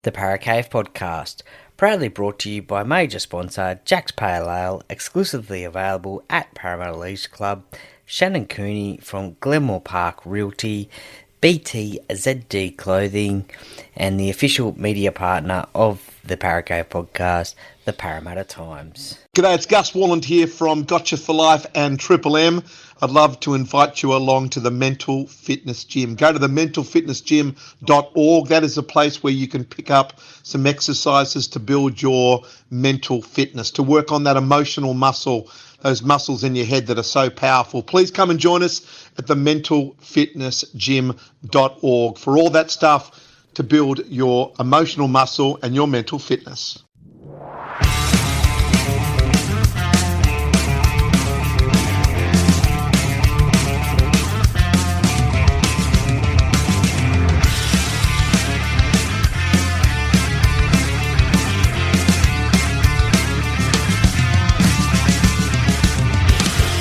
the Parkes Podcast, proudly brought to you by major sponsor Jack's Pale Ale, exclusively available at Parramatta Leisure Club, Shannon Cooney from Glenmore Park Realty, BTZD Clothing, and the official media partner of the Parkes Podcast, the Parramatta Times. G'day, it's Gus Walland here from Gotcha for Life and Triple M. I'd love to invite you along to the Mental Fitness Gym. Go to the mentalfitnessgym.org. That is a place where you can pick up some exercises to build your mental fitness, to work on that emotional muscle, those muscles in your head that are so powerful. Please come and join us at the mentalfitnessgym.org for all that stuff to build your emotional muscle and your mental fitness.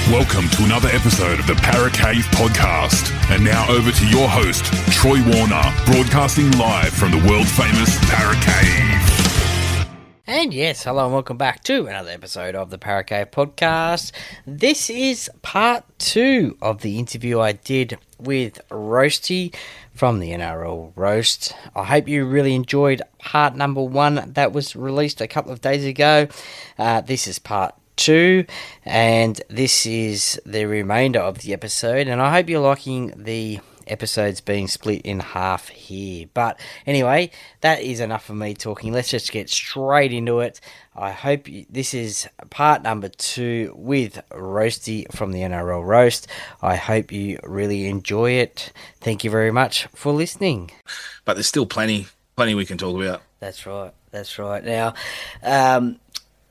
Welcome to another episode of the Parkes Podcast. And now over to your host, Troy Warner, broadcasting live from the world-famous Parkes. And yes, hello and welcome back to another episode of the Parkes Podcast. This is part 2 of the interview I did with Roasty from the NRL Roast. I hope you really enjoyed part number 1 that was released a couple of days ago. This is part 2, and this is the remainder of the episode, and I hope you're liking the episodes being split in half here. But anyway, that is enough of me talking. Let's just get straight into it. I hope this is part number 2 with Roasty from the NRL Roast. I hope you really enjoy it. Thank you very much for listening. But there's still plenty we can talk about. That's right. Now,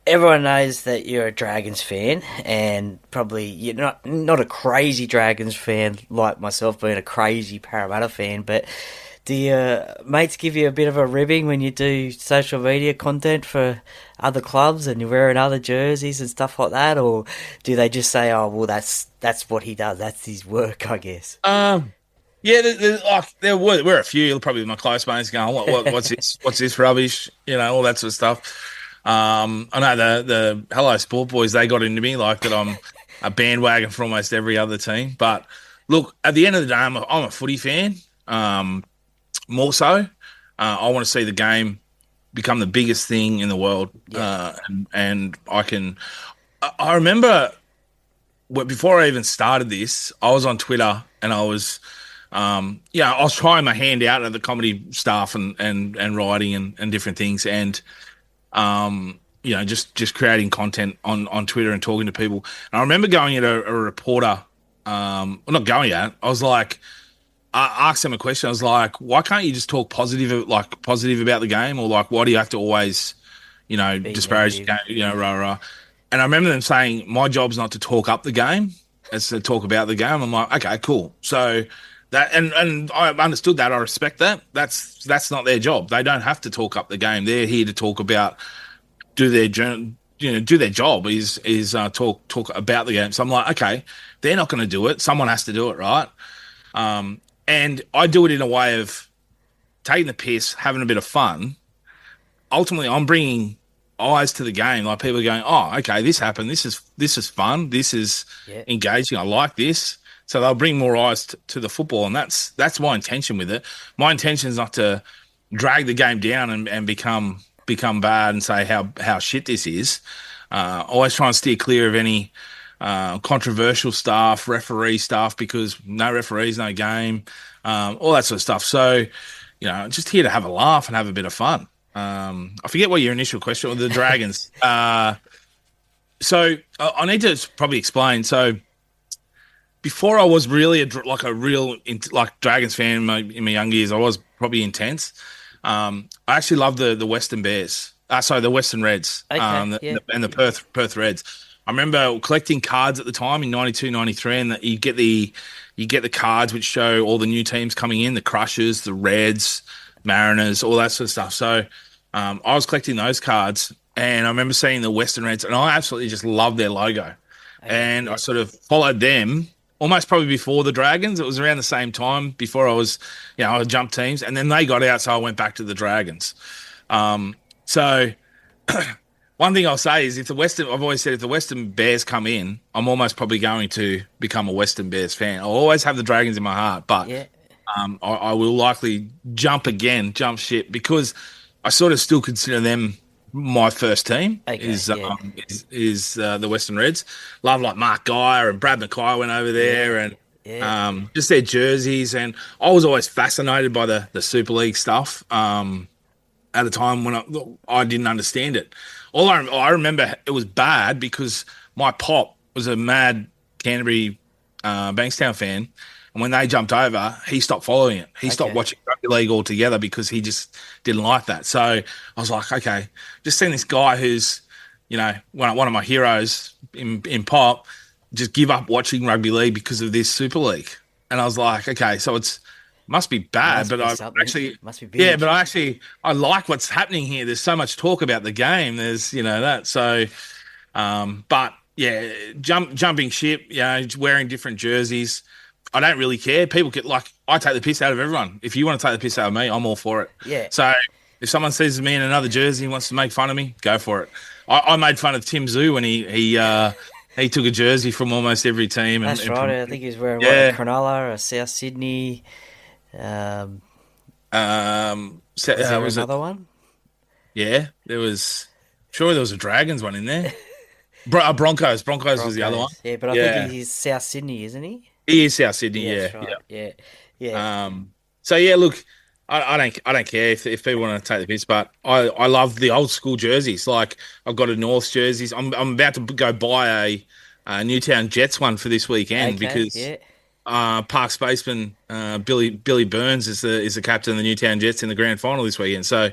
everyone knows that you're a Dragons fan, and probably you're not a crazy Dragons fan like myself, being a crazy Parramatta fan, but do your mates give you a bit of a ribbing when you do social media content for other clubs and you're wearing other jerseys and stuff like that, or do they just say, oh, well, that's what he does, that's his work, I guess? Yeah, there were a few, probably my close mates going, what's this? What's this rubbish? You know, all that sort of stuff. I know the Hello Sport Boys, they got into me like that I'm a bandwagon for almost every other team. But look, at the end of the day, I'm a footy fan, more so. I want to see the game become the biggest thing in the world. Yeah. And I remember before I even started this, I was on Twitter and I was, I was trying my hand out at the comedy stuff and writing and different things. And, just creating content on Twitter and talking to people. And I remember going at a reporter, I was like, I asked him a question. I was like, why can't you just talk positive about the game? Or like, why do you have to always, disparage the game, rah. And I remember them saying, my job's not to talk up the game, it's to talk about the game. I'm like, okay, cool. So that, and I understood that. I respect that. That's not their job. They don't have to talk up the game. They're here to talk about, do their job is talk about the game. So I'm like, okay, they're not going to do it. Someone has to do it, right? And I do it in a way of taking the piss, having a bit of fun. Ultimately, I'm bringing eyes to the game. Like, people are going, oh, okay, this happened. This is fun. This is engaging. I like this. So they'll bring more eyes to the football, and that's my intention with it. My intention is not to drag the game down and become bad and say how shit this is. Always try and steer clear of any controversial stuff, referee stuff, because no referees, no game, all that sort of stuff. So, just here to have a laugh and have a bit of fun. I forget what your initial question was, the Dragons. So I need to probably explain. So before I was really a real Dragons fan in my young years, I was probably intense. I actually love the Western Bears. The Western Reds. Okay, and the Perth Reds. I remember collecting cards at the time in 92, 93, and that you get the cards which show all the new teams coming in, the Crushers, the Reds, Mariners, all that sort of stuff. So I was collecting those cards, and I remember seeing the Western Reds, and I absolutely just loved their logo. And I sort of followed them almost probably before the Dragons. It was around the same time before I jumped teams, and then they got out, so I went back to the Dragons. So one thing I'll say is I've always said if the Western Bears come in, I'm almost probably going to become a Western Bears fan. I'll always have the Dragons in my heart, but I will likely jump ship, because I sort of still consider them my first team. Is the Western Reds. Love like Mark Geyer and Brad Mackay went over there, and just their jerseys. And I was always fascinated by the Super League stuff. At a time when I didn't understand it. I remember it was bad because my pop was a mad Canterbury Bankstown fan. And when they jumped over, he stopped following it. He stopped watching rugby league altogether because he just didn't like that. So I was like, okay, just seeing this guy who's, one of my heroes in pop just give up watching rugby league because of this Super League. And I was like, okay, so must be bad, but must be big. But I like what's happening here. There's so much talk about the game. There's that. So, but yeah, jumping ship. Wearing different jerseys. I don't really care. People I take the piss out of everyone. If you want to take the piss out of me, I'm all for it. Yeah. So if someone sees me in another jersey and wants to make fun of me, go for it. I made fun of Tim Zoo when he took a jersey from almost every team. That's right. I think he was wearing a Cronulla or South Sydney. Was there another one? Yeah, there was. Sure, there was a Dragons one in there. Broncos was the other one. Yeah, but I think he's South Sydney, isn't he? He is South Sydney. Right. Yeah. So yeah, look, I don't care if people want to take the piss, but I love the old school jerseys. Like I've got a North jerseys. I'm about to go buy a Newtown Jets one for this weekend because. Yeah. Parkes Spaceman, Billy Burns is the captain of the Newtown Jets in the grand final this weekend. So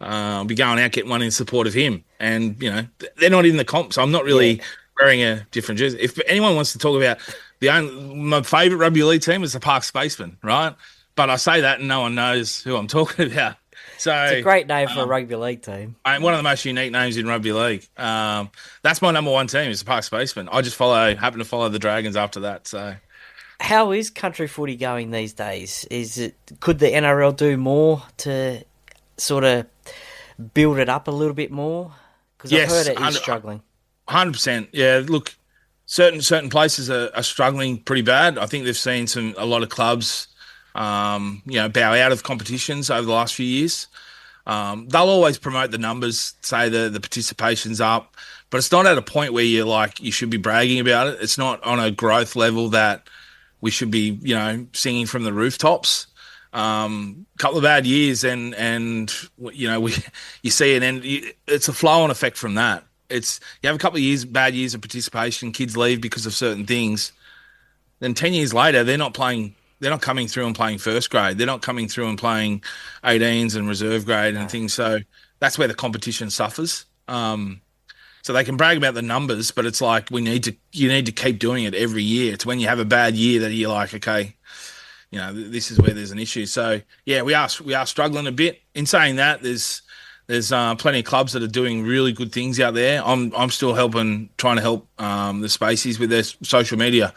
I'll be going out getting one in support of him. And they're not in the comp, so I'm not really wearing a different jersey. If anyone wants to talk about my favourite rugby league team is the Parkes Spaceman, right? But I say that and no one knows who I'm talking about. So it's a great name for a rugby league team. One of the most unique names in rugby league. That's my number one team is the Parkes Spaceman. I just happen to follow the Dragons after that. So. How is country footy going these days? Could the NRL do more to sort of build it up a little bit more? Because I've heard it is struggling. 100%. Yeah, look, certain places are struggling pretty bad. I think they've seen a lot of clubs, bow out of competitions over the last few years. They'll always promote the numbers, say the participation's up, but it's not at a point where you should be bragging about it. It's not on a growth level that we should be, singing from the rooftops. Couple of bad years, and you see it's a flow-on effect from that. You have a couple of bad years of participation. Kids leave because of certain things. Then 10 years later, they're not playing. They're not coming through and playing first grade. They're not coming through and playing 18s and reserve grade and things. So that's where the competition suffers. So they can brag about the numbers, but it's like you need to keep doing it every year. It's when you have a bad year that you're like, okay, this is where there's an issue. So yeah, we are struggling a bit. In saying that, there's plenty of clubs that are doing really good things out there. I'm still trying to help the Spaceys with their social media,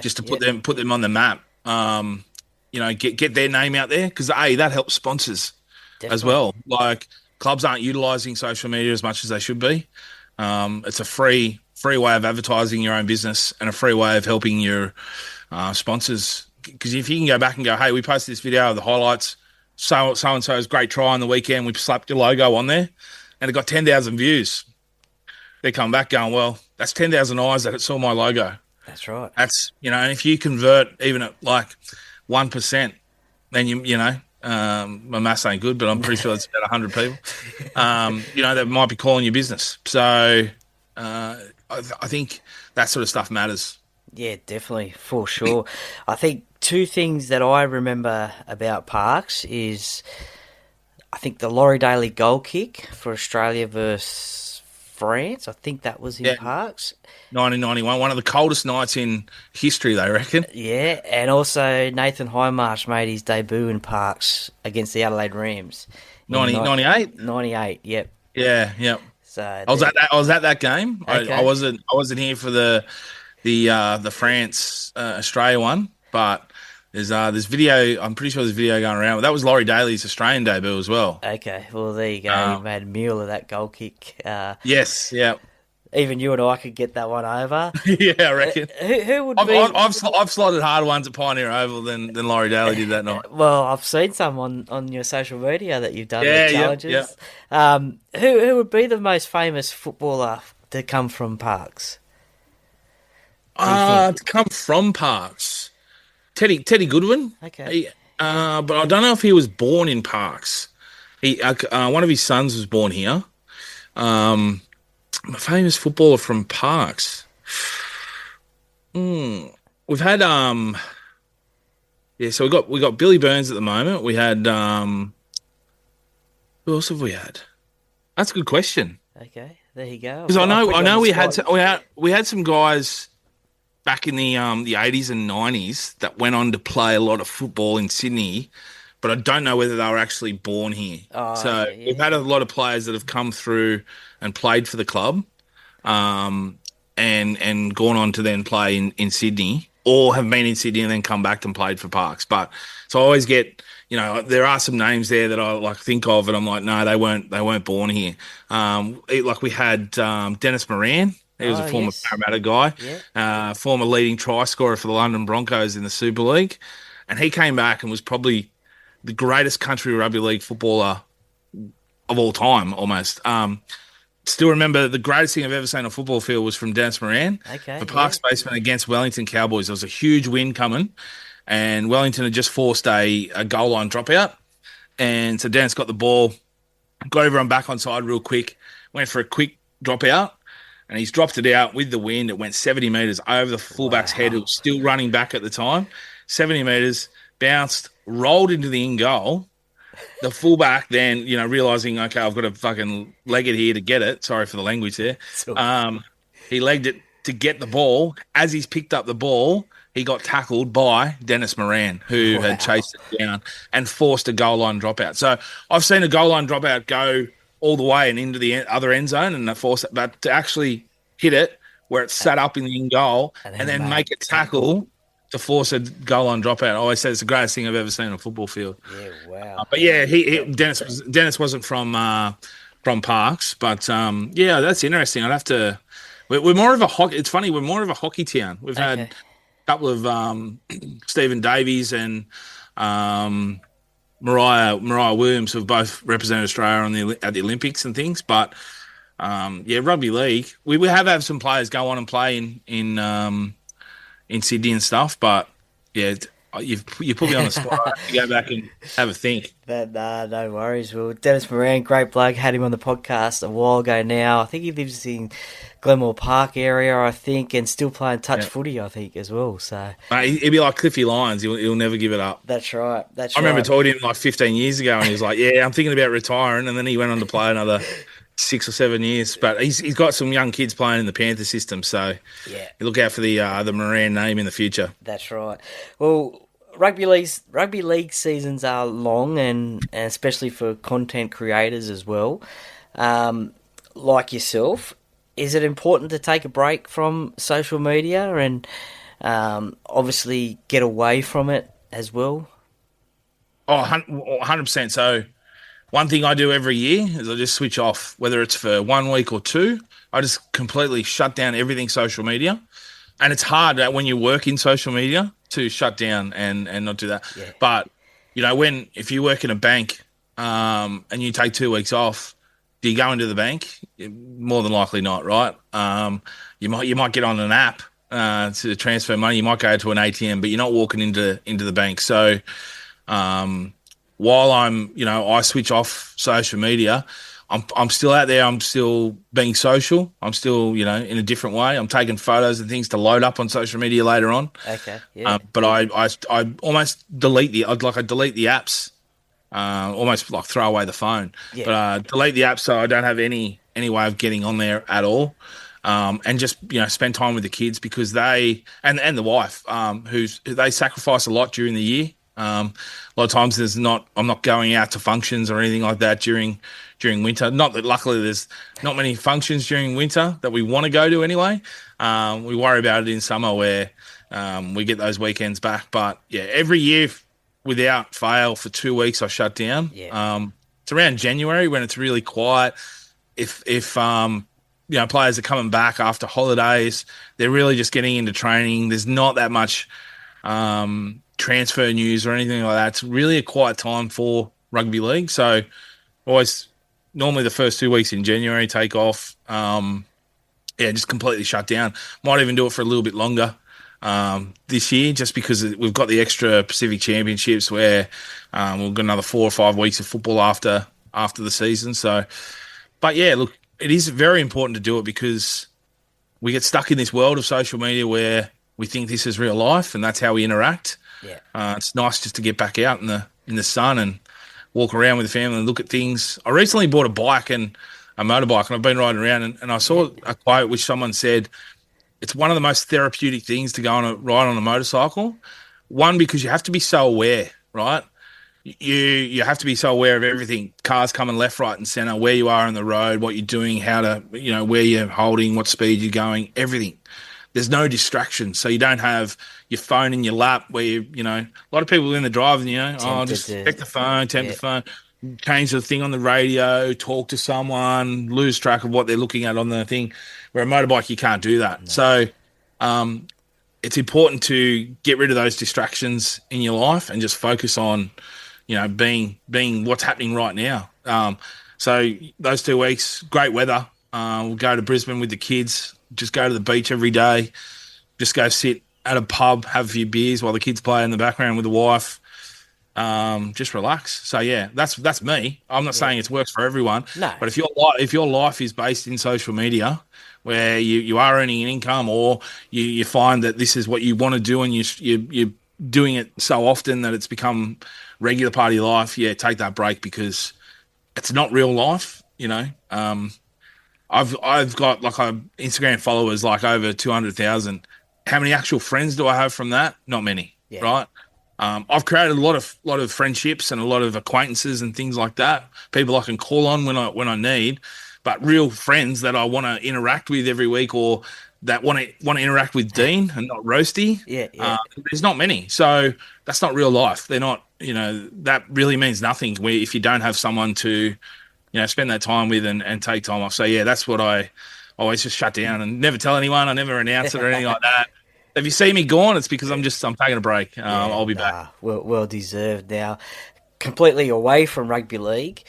just to put them on the map. Get their name out there because that helps sponsors as well. Like clubs aren't utilizing social media as much as they should be. It's a free way of advertising your own business and a free way of helping your sponsors. Because if you can go back and go, hey, we posted this video of the highlights, so-and-so's great try on the weekend, we slapped your logo on there, and it got 10,000 views. They come back going, well, that's 10,000 eyes that saw my logo. That's right. That's, and if you convert even at like 1%, then my maths ain't good, but I'm pretty sure it's about 100 people, that might be calling your business. So I think that sort of stuff matters. Yeah, definitely, for sure. I think two things that I remember about Parkes is I think the Laurie Daly goal kick for Australia versus France. I think that was in Parkes. 1991, one of the coldest nights in history, they reckon. Yeah, and also Nathan Highmarsh made his debut in Parkes against the Adelaide Rams. 98? 98, yep. Yeah, yep. So I was at that game. Okay. I wasn't here for the the France Australia one, but there's video. I'm pretty sure there's video going around. That was Laurie Daly's Australian debut as well. Okay, well there you go. He made a meal of that goal kick. Yes, yeah, Even you and I could get that one over. yeah, I reckon. Who would be? I've slotted harder ones at Pioneer Oval than Laurie Daly did that night. Well, I've seen some on your social media that you've done Yeah, the challenges. yeah. Who would be the most famous footballer to come from Parkes? To come from Parkes, Teddy Goodwin. Okay. But I don't know if he was born in Parkes. One of his sons was born here. A famous footballer from Parkes. We've had so we got Billy Burns at the moment. We had who else have we had? That's a good question. Okay, there you go. Because I know we had some guys back in the 80s and 90s that went on to play a lot of football in Sydney, but I don't know whether they were actually born here. Oh, so okay, yeah. we've had a lot of players that have come through and played for the club, and gone on to then play in Sydney, or have been in Sydney and then come back and played for Parkes. But so I always get, there are some names there that I like think of, and I'm like, no, they weren't born here. Like we had Dennis Moran. He was a former Parramatta guy, former leading try scorer for the London Broncos in the Super League, and he came back and was probably the greatest country rugby league footballer of all time, almost. Still remember the greatest thing I've ever seen on a football field was from Dennis Moran. Okay, for Parkes Spaceman against Wellington Cowboys. There was a huge win coming, and Wellington had just forced a goal line dropout. And so Dennis got the ball, got everyone back on side real quick, went for a quick dropout, and he's dropped it out with the wind. It went 70 metres over the fullback's head, who was still running back at the time. 70 metres, bounced, rolled into the in goal. The fullback then, realising, okay, I've got to fucking leg it here to get it. Sorry for the language there. He legged it to get the ball. As he's picked up the ball, he got tackled by Dennis Moran, who had chased it down and forced a goal line dropout. So I've seen a goal line dropout go all the way and into the other end zone and force it, but to actually hit it where it's sat up in the in goal and then make it tackle to force a goal line dropout. I always say it's the greatest thing I've ever seen on a football field. Yeah, wow. But yeah, Dennis wasn't from Parkes, but that's interesting. I'd have to. We're more of a hockey. It's funny. We're more of a hockey town. We've had a couple of Stephen Davies and Mariah Williams have both represented Australia at the Olympics and things. But rugby league. We have had some players go on and play in Sydney and stuff, but yeah, you put me on the spot. I have to go back and have a think. No worries. Well, Dennis Moran, great bloke, had him on the podcast a while ago now. I think he lives in Glenmore Park area, I think, and still playing touch footy, I think, as well. So he'd be like Cliffy Lyons. He'll never give it up. That's right. I remember talking to him like 15 years ago, and he was like, "Yeah, I'm thinking about retiring," and then he went on to play another 6 or 7 years, but he's got some young kids playing in the Panther system, so look out for the Moran name in the future. That's right. Well, rugby league seasons are long, and especially for content creators as well, like yourself. Is it important to take a break from social media and obviously get away from it as well? Oh, 100%. So one thing I do every year is I just switch off, whether it's for 1 week or two. I just completely shut down everything social media. And it's hard when you work in social media to shut down and not do that. Yeah. But, if you work in a bank and you take 2 weeks off, do you go into the bank? More than likely not, right? You might get on an app to transfer money. You might go to an ATM, but you're not walking into the bank. So while I switch off social media, I'm still out there. I'm still being social. I'm still, in a different way. I'm taking photos and things to load up on social media later on. Okay. Yeah. But I almost delete the apps. Almost like throw away the phone. Yeah. But delete the apps so I don't have any way of getting on there at all. And just spend time with the kids because they and the wife, they sacrifice a lot during the year. A lot of times I'm not going out to functions or anything like that during winter. Not that luckily there's not many functions during winter that we want to go to anyway. We worry about it in summer where we get those weekends back. But yeah, every year without fail for 2 weeks I shut down. Yeah. It's around January when it's really quiet. If players are coming back after holidays, they're really just getting into training. There's not that much transfer news or anything like that. It's really a quiet time for rugby league. So always normally the first 2 weeks in January take off. Just completely shut down. Might even do it for a little bit longer this year, just because we've got the extra Pacific Championships where we've got another 4 or 5 weeks of football after the season. So, but yeah, look, it is very important to do it because we get stuck in this world of social media where we think this is real life and that's how we interact. Yeah. It's nice just to get back out in the sun and walk around with the family and look at things. I recently bought a bike and a motorbike, and I've been riding around and I saw a quote which someone said, it's one of the most therapeutic things to go on a ride on a motorcycle. One, because you have to be so aware, right? You have to be so aware of everything. Cars coming left, right, and center, where you are on the road, what you're doing, how to, where you're holding, what speed you're going, everything. There's no distraction, so you don't have your phone in your lap where a lot of people in the driving, just check the phone, the phone, change the thing on the radio, talk to someone, lose track of what they're looking at on the thing. Where a motorbike, you can't do that. No. So it's important to get rid of those distractions in your life and just focus on, being what's happening right now. So those 2 weeks, great weather. We'll go to Brisbane with the kids, just go to the beach every day, just go sit at a pub, have a few beers while the kids play in the background with the wife. Just relax. So yeah, that's me. I'm not saying it works for everyone, no. But if your life is based in social media, where you are earning an income, or you find that this is what you want to do, and you're doing it so often that it's become regular part of your life, take that break because it's not real life. I've got Instagram followers over 200,000. How many actual friends do I have from that? Not many, right? I've created a lot of friendships and a lot of acquaintances and things like that. People I can call on when I need, but real friends that I want to interact with every week, or that want to interact with Dean and not Roasty. Yeah. There's not many, so that's not real life. They're not. That really means nothing if you don't have someone to, spend that time with and take time off. So yeah, that's what I always just shut down and never tell anyone. I never announce it or anything like that. If you see me gone, it's because I'm taking a break. I'll be back. Well deserved. Now, completely away from rugby league,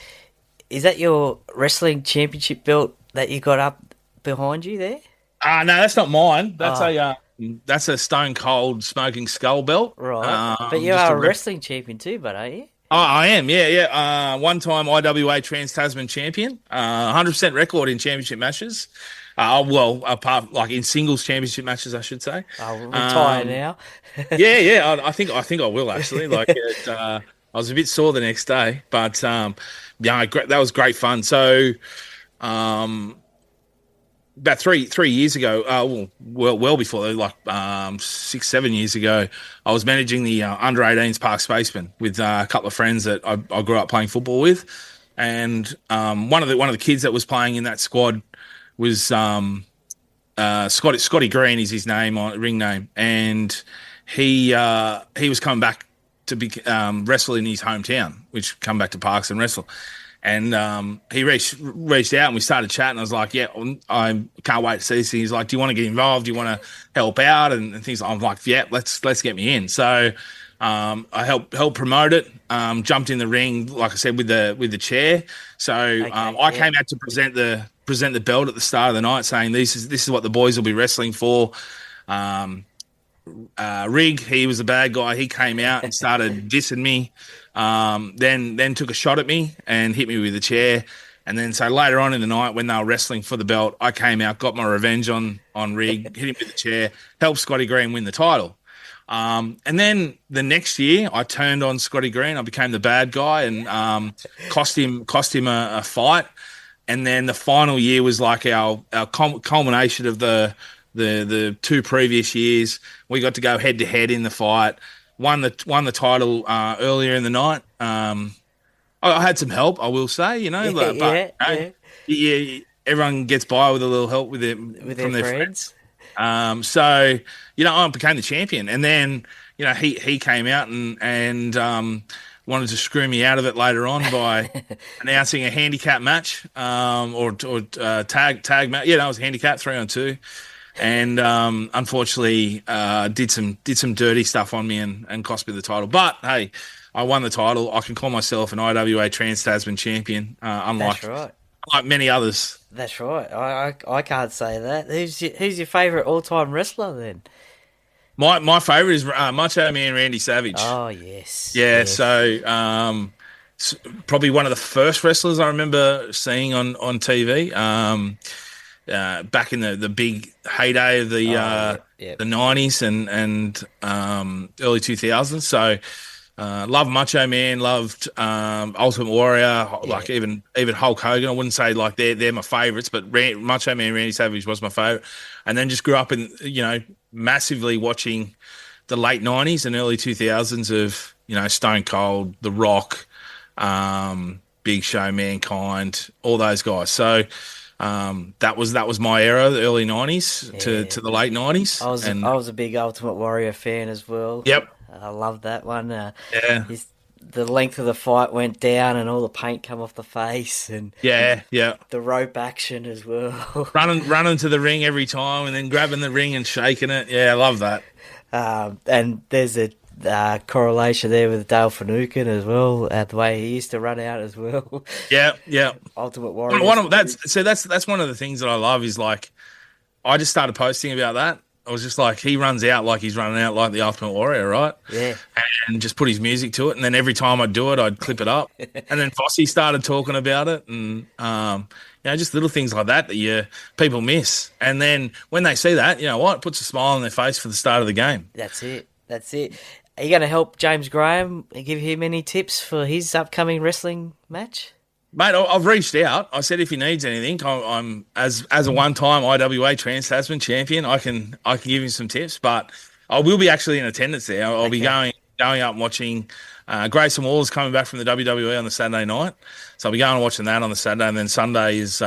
is that your wrestling championship belt that you got up behind you there? No, that's not mine. That's a Stone Cold Smoking Skull belt. Right. But you are a wrestling champion too, but are you? Oh, I am, yeah. One-time IWA Trans-Tasman champion, 100% record in championship matches. Apart in singles championship matches, I should say. I'll retire now. I think I will actually. I was a bit sore the next day, but that was great fun. So, about three years ago, well before, 6-7 years ago, I was managing the under 18s Parkes Spaceman with a couple of friends that I grew up playing football with, and one of the kids that was playing in that squad was Scotty Green is his name, ring name, and he was coming back to be wrestle in his hometown, which come back to Parkes and wrestle. And he reached out and we started chatting. I was like, yeah, I can't wait to see this. He's like, do you want to get involved? Do you want to help out? And things. I'm like, yeah, let's get me in. So I helped promote it. Jumped in the ring, like I said, with the chair. So I came out to present the belt at the start of the night, saying this is what the boys will be wrestling for. Rig, he was a bad guy. He came out and started dissing me. Then took a shot at me and hit me with a chair. And then so later on in the night when they were wrestling for the belt, I came out, got my revenge on Rig, hit him with the chair, helped Scotty Green win the title. And then the next year I turned on Scotty Green. I became the bad guy and cost him a fight. And then the final year was like our culmination of the 2 previous years. We got to go head to head in the fight. won the title earlier in the night. I had some help, I will say, yeah, everyone gets by with a little help with their friends. So I became the champion, and then he came out and wanted to screw me out of it later on by announcing a handicap match or tag match. Yeah, that was a handicap 3-on-2, and unfortunately did some dirty stuff on me and cost me the title. But hey, I won the title. I can call myself an IWA Trans-Tasman champion, unlike many others. That's right. I can't say that. Who's your favourite all-time wrestler then? My favourite is Macho Man Randy Savage. Oh, yes. Yeah, yes. So probably one of the first wrestlers I remember seeing on TV back in the big heyday of the 90s and early 2000s. So loved Macho Man, loved Ultimate Warrior, like even Hulk Hogan. I wouldn't say like they're my favourites, but Macho Man Randy Savage was my favourite. And then just grew up in massively watching the late 90s and early 2000s of Stone Cold, The Rock, Big Show, Mankind, all those guys. So that was my era, the early 90s to the late 90s. I was a big Ultimate Warrior fan as well. Yep. I loved that one. The length of the fight went down and all the paint come off the face and the rope action as well. running to the ring every time and then grabbing the ring and shaking it. Yeah, I love that. And there's a correlation there with Dale Finucane as well, the way he used to run out as well. Yeah. Ultimate Warrior. That's one of the things that I love is like I just started posting about that. I was just like, he runs out like he's running out like the Ultimate Warrior, right? Yeah. And just put his music to it. And then every time I'd do it, I'd clip it up. And then Fossey started talking about it. And, just little things like that people miss. And then when they see that, it puts a smile on their face for the start of the game. That's it. Are you going to help James Graham and give him any tips for his upcoming wrestling match? Mate, I've reached out. I said if he needs anything, I'm as a one-time IWA Trans-Tasman champion, I can give him some tips. But I will be actually in attendance there. I'll be going up and watching. Grayson Waller's coming back from the WWE on the Saturday night, so I'll be going and watching that on the Saturday. And then Sunday is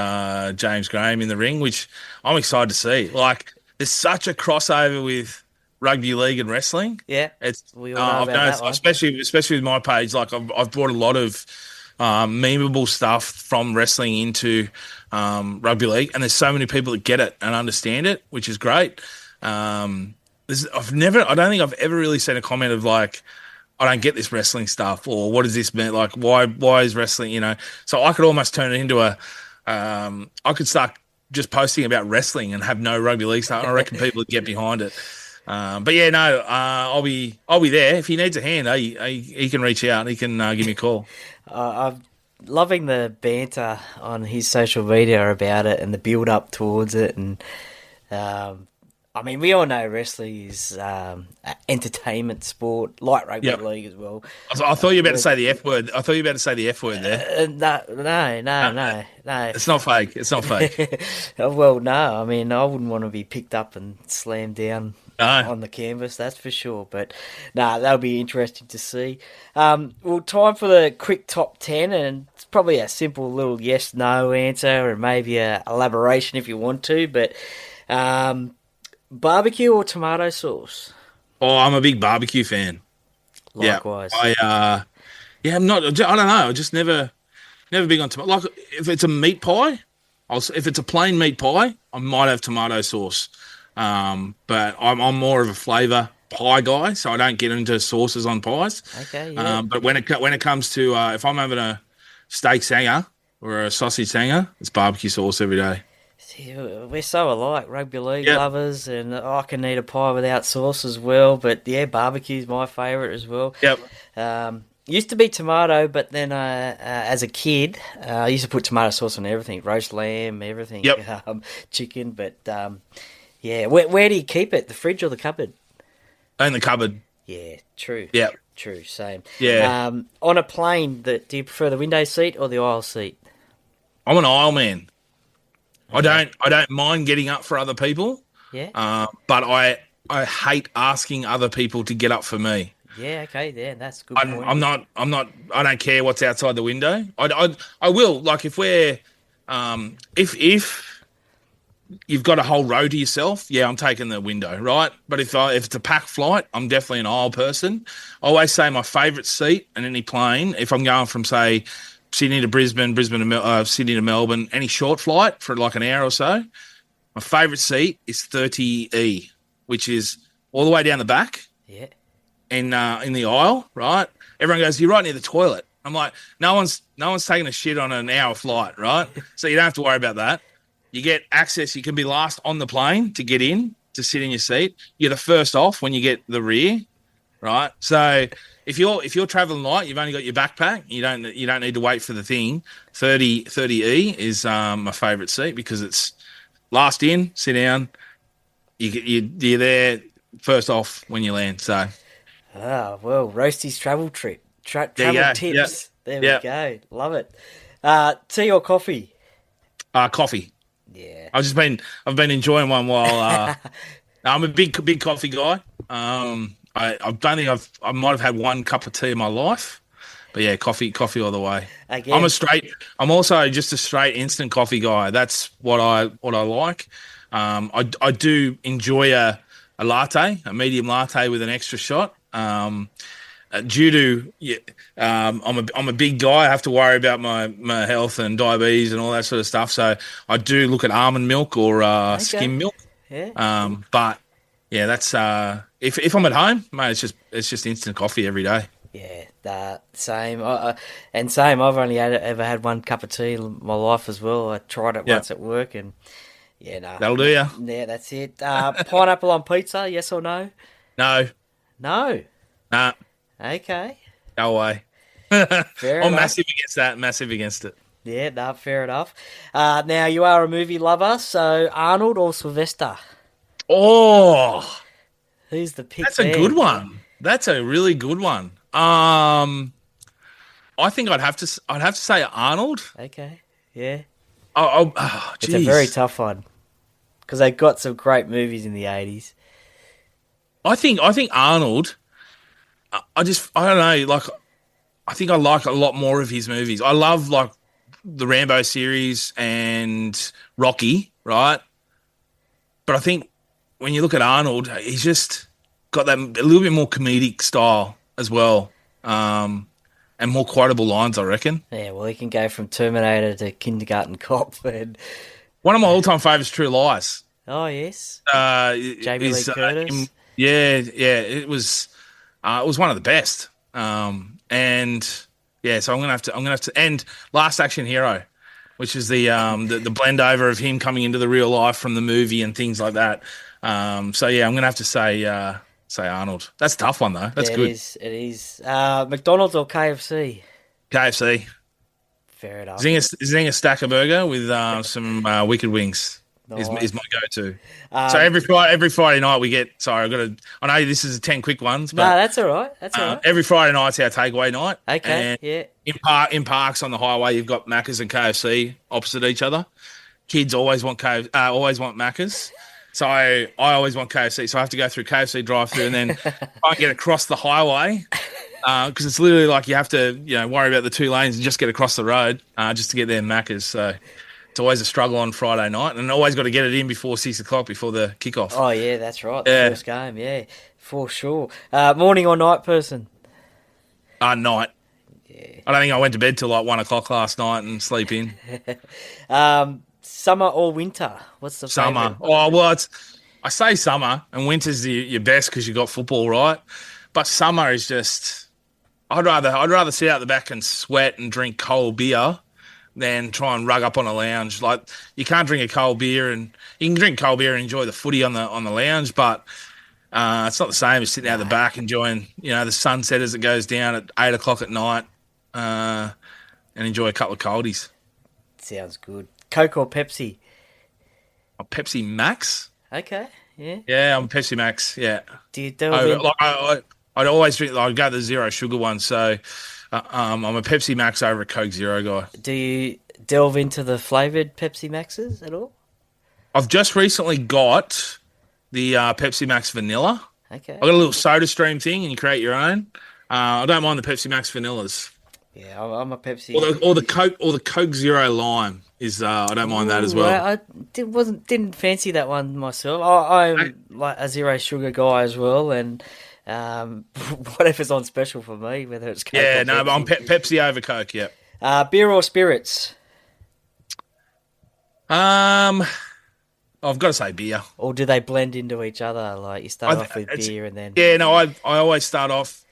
James Graham in the ring, which I'm excited to see. Like, there's such a crossover with rugby league and wrestling. Yeah, we all know about that one. Especially with my page. Like, I've brought a lot of memeable stuff from wrestling into rugby league, and there's so many people that get it and understand it, which is great. I don't think I've ever really seen a comment of like, I don't get this wrestling stuff, or what does this mean? Like, why is wrestling? So I could almost turn it into I could start just posting about wrestling and have no rugby league stuff. I reckon people would get behind it. But yeah, no, I'll be there. If he needs a hand, he can reach out. He can give me a call. I'm loving the banter on his social media about it and the build up towards it. And we all know wrestling is an entertainment sport, like rugby league as well. I thought you were about to say the F word. I thought you were about to say the F word there. No. It's not fake. It's not fake. Well, no. I wouldn't want to be picked up and slammed down on the canvas, that's for sure. But that'll be interesting to see. Time for the quick top 10, and it's probably a simple little yes/no answer, and maybe a elaboration if you want to. But barbecue or tomato sauce? Oh, I'm a big barbecue fan. Likewise. Yeah. I'm not. I don't know. I just never big on tomato. Like if it's a meat pie, if it's a plain meat pie, I might have tomato sauce. But I'm more of a flavour pie guy, so I don't get into sauces on pies. Okay. Yeah. But when it comes to if I'm having a steak sanger or a sausage sanger, it's barbecue sauce every day. See, we're so alike, rugby league lovers, and I can eat a pie without sauce as well. But yeah, barbecue's my favourite as well. Yep. Used to be tomato, but then as a kid, I used to put tomato sauce on everything, roast lamb, everything, chicken. But where do you keep it? The fridge or the cupboard? In the cupboard. Yeah, true. Yeah. True, same. Yeah. On a plane, do you prefer the window seat or the aisle seat? I'm an aisle man. Okay. I don't mind getting up for other people. Yeah. But I hate asking other people to get up for me. Yeah, okay, yeah, that's a good point. I'm not. I don't care what's outside the window. I will, like, if we're, if you've got a whole row to yourself, yeah, I'm taking the window, right? But if it's a packed flight, I'm definitely an aisle person. I always say my favourite seat in any plane, if I'm going from, say, Sydney to Brisbane, Sydney to Melbourne, any short flight for like an hour or so, my favourite seat is 30E, which is all the way down the back. Yeah. In the aisle, right? Everyone goes, "You're right near the toilet." I'm like, no one's taking a shit on an hour flight, right? So you don't have to worry about that. You get access. You can be last on the plane to get in to sit in your seat. You're the first off when you get the rear, right? So if you're traveling light, you've only got your backpack. You don't need to wait for the thing. 30E is my favourite seat because it's last in, sit down. You're there first off when you land. So. Ah, well, Roasty's travel trip. Travel tips. Yep. There we go. Love it. Tea or coffee? Coffee. Yeah. I've been enjoying one while. I'm a big coffee guy. I don't think I might have had one cup of tea in my life, but yeah, coffee all the way. Again. I'm also just a straight instant coffee guy. That's what I like. I do enjoy a latte, a medium latte with an extra shot. Due to I'm a big guy. I have to worry about my health and diabetes and all that sort of stuff. So I do look at almond milk or skim milk. Yeah. But yeah, that's if I'm at home, mate, it's just instant coffee every day. Yeah, same. Same. I've only ever had one cup of tea in my life as well. I tried it once at work, and yeah, no, that'll do ya. Yeah, that's it. Pineapple on pizza? Yes or no? No. No. Nah. Okay. Go away. Fair I'm enough. massive against that. Massive against it. Yeah, no, fair enough. Now, you are a movie lover, so Arnold or Sylvester? Oh, Who's the pick that's there? a good one. That's a really good one. I think I'd have to say Arnold. Okay, yeah. Oh, It's a very tough one because they got some great movies in the 80s. I think Arnold. I don't know. Like, I think I like a lot more of his movies. I love like the Rambo series and Rocky, right? But I think when you look at Arnold, he's just got that a little bit more comedic style as well, and more quotable lines, I reckon. Yeah, well, he can go from Terminator to Kindergarten Cop. And... One of my all-time favorites, True Lies. Oh yes, Jamie Lee Curtis. Yeah, it was one of the best. And yeah, so I'm gonna have to. And Last Action Hero, which is the blend over of him coming into the real life from the movie and things like that. So yeah, I'm gonna have to say Arnold. That's a tough one though. That's good. It is. McDonald's or KFC? KFC. Fair enough. Zing a stacker burger with some wicked wings. Nice. Is my go-to. So every Friday night we get. Sorry, I know this is 10 quick ones, but no, that's all right. That's all right. Every Friday night's our takeaway night. Okay. And yeah. in Parkes on the highway, you've got Macca's and KFC opposite each other. Kids always want Macca's, so I always want KFC. So I have to go through KFC drive-through and then try and get across the highway because it's literally like you have to worry about the two lanes and just get across the road just to get there Macca's. So. It's always a struggle on Friday night, and always got to get it in before 6 o'clock before the kickoff. Oh yeah, that's right. The first game, yeah, for sure. Morning or night person? Night. Yeah. I don't think I went to bed till like 1 o'clock last night and sleep in. Summer or winter? What's the summer? Favorite? Oh well, I say summer, and winter's your best because you got football, right? But summer is just. I'd rather sit out the back and sweat and drink cold beer. Than try and rug up on a lounge. Like you can't drink a cold beer, and you can drink cold beer and enjoy the footy on the lounge, but it's not the same as sitting out the back enjoying the sunset as it goes down at 8 o'clock at night, and enjoy a couple of coldies. Sounds good. Coke or Pepsi? A Pepsi Max. Okay. Yeah. Yeah, I'm Pepsi Max. Yeah. Do you delve in? I'd always drink. I'd go the zero sugar one. So. I'm a Pepsi Max over a Coke Zero guy. Do you delve into the flavoured Pepsi Maxes at all? I've just recently got the Pepsi Max Vanilla. Okay. I got a little Soda Stream thing, and you create your own. I don't mind the Pepsi Max vanillas. Yeah, I'm a Or Pepsi. the Coke Zero Lime is I don't mind that as Ooh, well. I didn't fancy that one myself. I'm like a zero sugar guy as well, and whatever's on special for me, whether it's Coke Yeah, or no, but I'm Pepsi. Pepsi over Coke. Yeah. Beer or spirits, Um, I've got to say beer. or do they blend into each other? Like you start off with It's beer and then yeah. No, I always start off.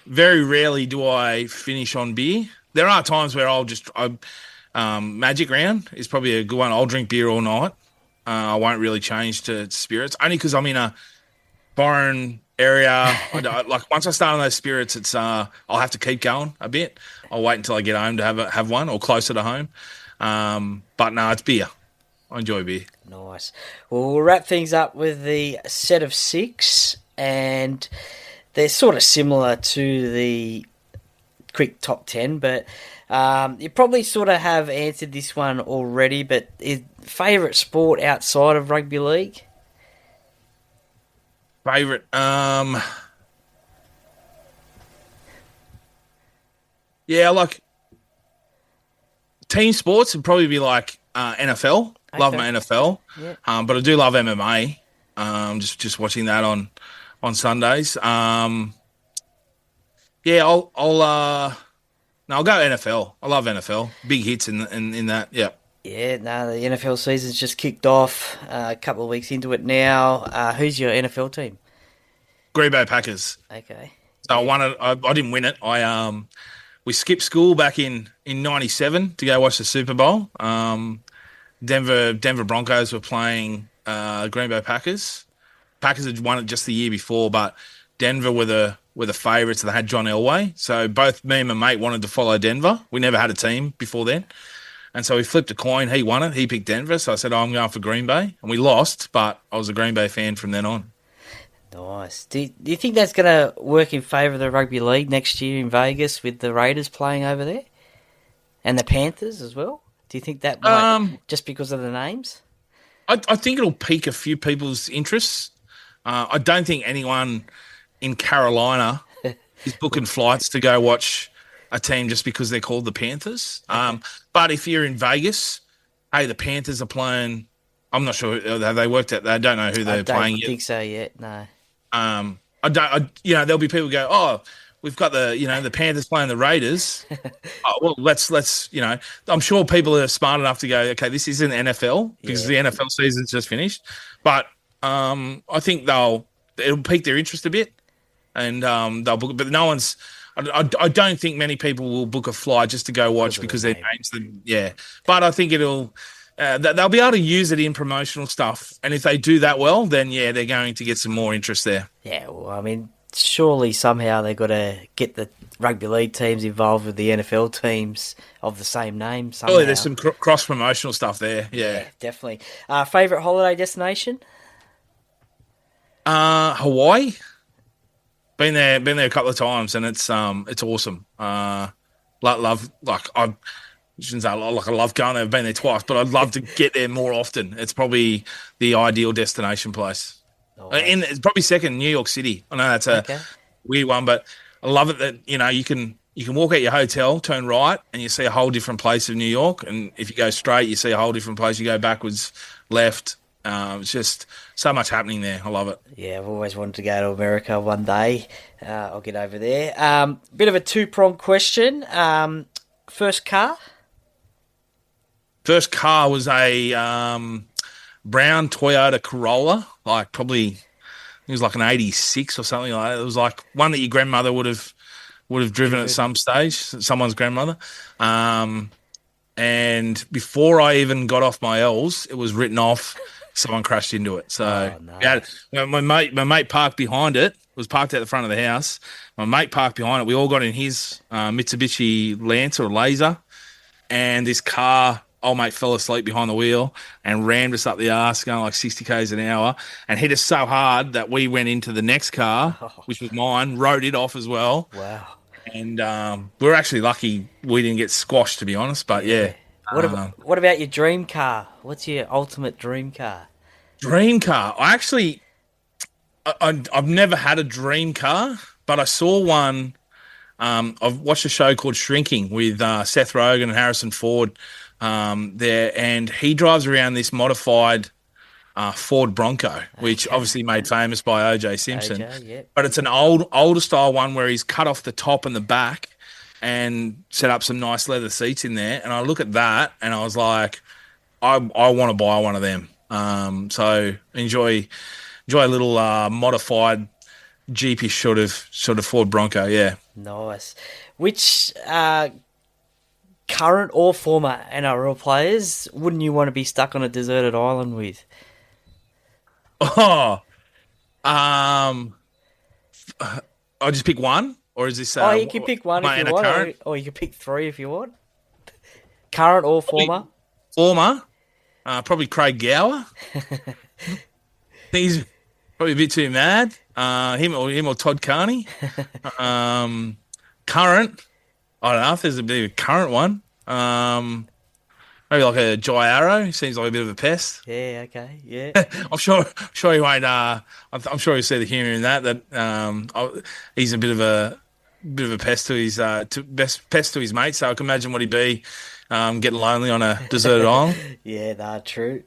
Very rarely do I finish on beer. There are times where Magic Round is probably a good one. I'll drink beer all night. I won't really change to spirits, only because I'm in a foreign area. Like once I start on those spirits, it's I'll have to keep going a bit. I'll wait until I get home to have one or closer to home. But no, it's beer. I enjoy beer. nice. Well, we'll wrap things up with the set of six, and they're sort of similar to the quick top 10, but you probably sort of have answered this one already, but is favourite sport outside of rugby league? Favorite, yeah, like team sports would probably be like NFL. Love my NFL, Yeah. but I do love MMA. Just watching that on Sundays. Yeah, I'll go NFL. I love NFL. Big hits in that. Yeah. Yeah, no, the NFL season's just kicked off. A couple of weeks into it now. Who's your NFL team? Green Bay Packers. Okay. So I won it. I didn't win it. We skipped school back in '97 to go watch the Super Bowl. Denver Broncos were playing Green Bay Packers. Packers had won it just the year before, but Denver were the favourites. They had John Elway, so both me and my mate wanted to follow Denver. We never had a team before then, and so we flipped a coin. He won it. He picked Denver, so I said, I'm going for Green Bay, and we lost, but I was a Green Bay fan from then on. Nice. Do you think that's going to work in favour of the rugby league next year in Vegas with the Raiders playing over there? And the Panthers as well? Do you think that might, just because of the names? I think it'll pique a few people's interests. I don't think anyone in Carolina is booking flights to go watch a team just because they're called the Panthers. But if you're in Vegas, hey, the Panthers are playing. I'm not sure. Have they worked out? They don't know who they're playing yet. I don't think so yet. No. There'll be people go, oh, we've got the Panthers playing the Raiders. Oh, well, let's. I'm sure people are smart enough to go, okay, this isn't NFL because the NFL season's just finished. But I think it'll pique their interest a bit, and they'll book it. But no one's. I don't think many people will book a flight just to go watch because their names. Yeah, but I think it'll. They'll be able to use it in promotional stuff, and if they do that well, then they're going to get some more interest there. Yeah, well, I mean, surely somehow they've got to get the rugby league teams involved with the NFL teams of the same name. Somehow. Oh, there's some cross promotional stuff there. Yeah, definitely. Favorite holiday destination? Hawaii. Been there a couple of times, and it's awesome. I love going there. I've been there twice, but I'd love to get there more often. It's probably the ideal destination place. And it's probably second, New York City. I know that's a weird one, but I love it that you can walk out your hotel, turn right, and you see a whole different place of New York. And if you go straight, you see a whole different place. You go backwards, left. It's just so much happening there. I love it. Yeah, I've always wanted to go to America one day. I'll get over there. Bit of a two-pronged question. First car? First car was a brown Toyota Corolla, it was like an 86 or something like that. It was like one that your grandmother would have driven at some stage, someone's grandmother. And before I even got off my L's, it was written off. Someone crashed into it. So my mate parked behind it. It was parked at the front of the house. My mate parked behind it. We all got in his Mitsubishi Lancer or Laser, and this car. Old mate fell asleep behind the wheel and rammed us up the arse, going like 60 k's an hour, and hit us so hard that we went into the next car, which was mine, rode it off as well. Wow. And we were actually lucky we didn't get squashed, to be honest. But yeah. What about your dream car? What's your ultimate dream car? Dream car? I've never had a dream car, but I saw one. I've watched a show called Shrinking with Seth Rogen and Harrison Ford there, and he drives around this modified Ford Bronco, which obviously made famous by O.J. Simpson. OJ, yep. But it's an older style one where he's cut off the top and the back and set up some nice leather seats in there. And I look at that and I was like, I want to buy one of them. So enjoy a little modified Jeepish sort of Ford Bronco. Yeah. Nice. Which current or former NRL players wouldn't you want to be stuck on a deserted island with? Oh, I'll just pick one, or is this? You can pick one if you want, or you can pick three if you want. Current or former? Former, probably Craig Gower. He's probably a bit too mad. Him or Todd Carney. Current, I don't know if there's a bit of a current one. Maybe like a Jai Arrow. He seems like a bit of a pest. Yeah, okay, yeah. I'm sure he won't. I'm sure he'll see the humour in that. He's a bit of a pest to his pest to his mates. So I can imagine what he'd be getting lonely on a deserted island. Yeah, true.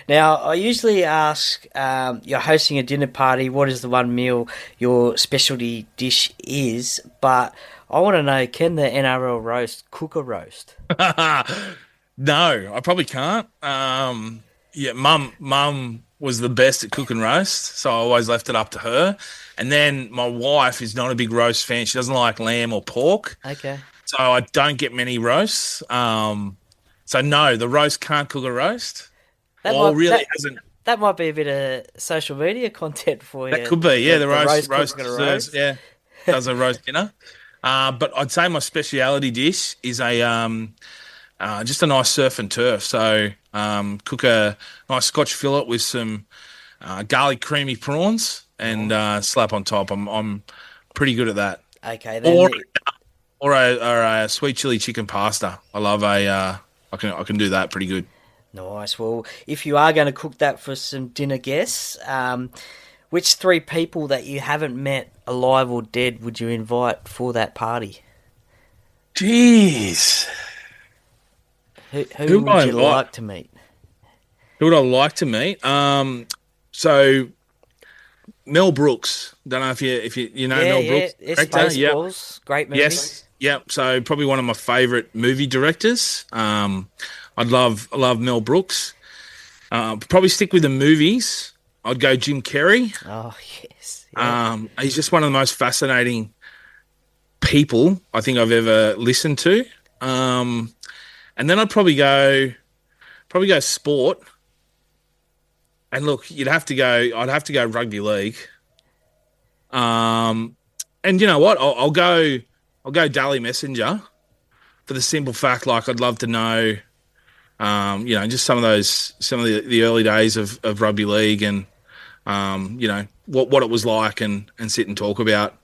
Now I usually ask, you're hosting a dinner party. What is the one meal your specialty dish is? But I want to know: can the NRL roast cook a roast? No, I probably can't. Mum was the best at cooking roast, so I always left it up to her. And then my wife is not a big roast fan. She doesn't like lamb or pork. Okay. So I don't get many roasts. So no, the roast can't cook a roast. Hasn't. That might be a bit of social media content for you. That could be, yeah. The roast deserves, yeah, does a roast dinner. But I'd say my speciality dish is just a nice surf and turf. So cook a nice Scotch fillet with some garlic creamy prawns and slap on top. I'm pretty good at that. Okay, then or a sweet chili chicken pasta. I love I can do that pretty good. Nice. Well, if you are going to cook that for some dinner guests, which three people that you haven't met, alive or dead, would you invite for that party? Jeez. Who would you like to meet? Who would I like to meet? So Mel Brooks. Don't know if you know Mel Brooks. Yeah, Spaceballs. Yep. Great movie. Yes. Yep. So probably one of my favourite movie directors. I love Mel Brooks. Probably stick with the movies. I'd go Jim Carrey. Oh yes. Yeah. He's just one of the most fascinating people I think I've ever listened to. And then I'd probably go sport. And look, I'd have to go rugby league. And you know what? I'll go Daly Messenger for the simple fact, like I'd love to know, just some of the early days of rugby league and, what it was like and sit and talk about,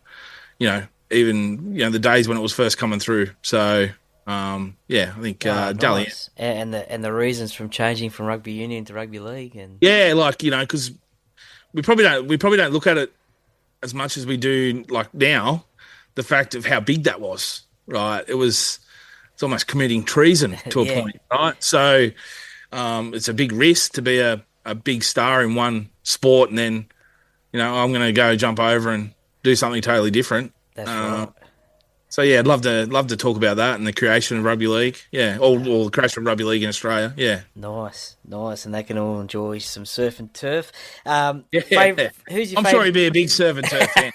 even the days when it was first coming through. So. I think Daly nice. and the reasons from changing from rugby union to rugby league and because we probably don't look at it as much as we do like now. The fact of how big that was, right? It's almost committing treason to a point, right? So it's a big risk to be a big star in one sport, and then I'm going to go jump over and do something totally different. That's right. So yeah, I'd love to talk about that and the creation of rugby league. Yeah, or the creation of rugby league in Australia. Yeah, nice, and they can all enjoy some surf and turf. Who's your I'm sure he'd be a big surf and turf fan.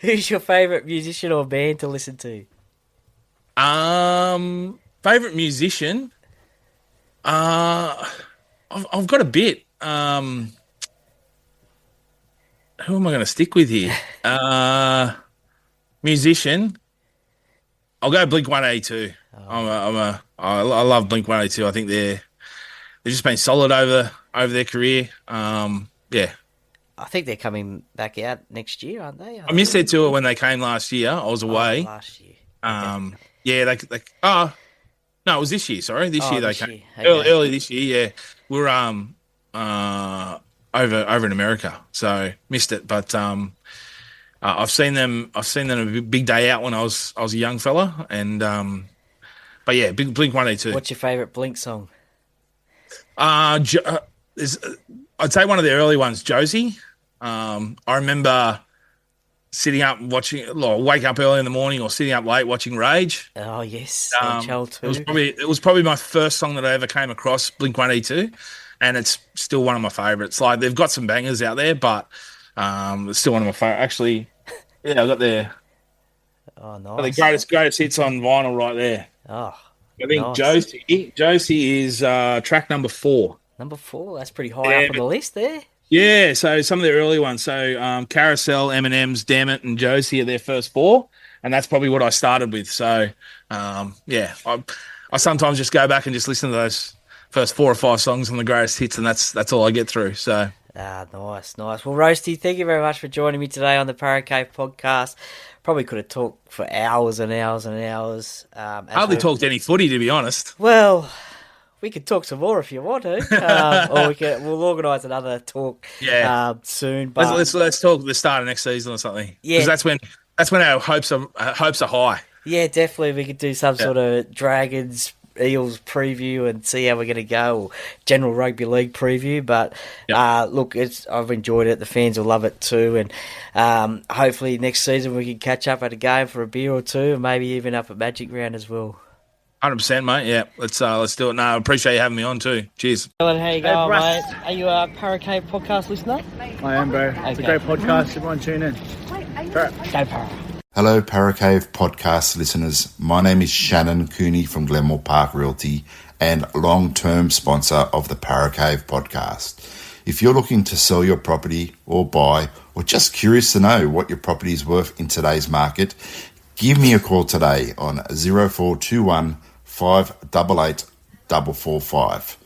Who's your favourite musician or band to listen to? Favourite musician? I've got a bit. Who am I going to stick with here? Musician. I'll go Blink 182. I love Blink 182. I think they've just been solid over their career. Yeah. I think they're coming back out next year, aren't they? I missed their tour when they came last year. I was away. Last year. Okay. Yeah, no, it was this year. Sorry, this year they came okay. early this year. Yeah, we're over in America, so missed it. But I've seen them. I've seen them a big day out when I was a young fella, and but yeah, Blink 182. What's your favourite Blink song? I'd say one of the early ones, Josie. I remember sitting up and watching, like, wake up early in the morning or sitting up late watching Rage. Oh yes, on Channel 2. It was probably my first song that I ever came across, Blink 182, and it's still one of my favourites. Like, they've got some bangers out there, but it's still one of my favourites. Actually, yeah, I got their the greatest hits on vinyl right there. Oh, I think nice. Josie is track number 4. Number 4, that's pretty high up on the list there. Yeah, so some of the early ones. So Carousel, M&M's, Damn It, and Josie are their first 4, and that's probably what I started with. So, yeah, I sometimes just go back and just listen to those first 4 or 5 songs on the greatest hits, and that's all I get through. So. Nice. Well, Roasty, thank you very much for joining me today on the Parrot Cave podcast. Probably could have talked for hours and hours and hours. Hardly talked any footy, to be honest. Well, we could talk some more if you want to, or we'll organise another talk soon. But let's talk the start of next season or something. Yeah, because that's when our hopes are high. Yeah, definitely. We could do some sort of Dragons Eels preview and see how we're going to go, or general rugby league preview. But look, I've enjoyed it. The fans will love it too, and hopefully next season we can catch up at a game for a beer or two, and maybe even up at Magic Round as well. 100%, mate. Yeah, let's do it. No, I appreciate you having me on too. Cheers. Dylan, how you going, mate? Are you a Parrot Cave podcast listener? I am, bro. It's a great podcast. Everyone tune in. Go Parrot. Hello, Paracave podcast listeners. My name is Shannon Cooney from Glenmore Park Realty and long-term sponsor of the Paracave podcast. If you're looking to sell your property or buy, or just curious to know what your property is worth in today's market, give me a call today on 0421 588 445.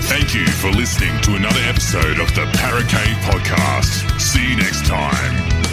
Thank you for listening to another episode of the Paracave Podcast. See you next time.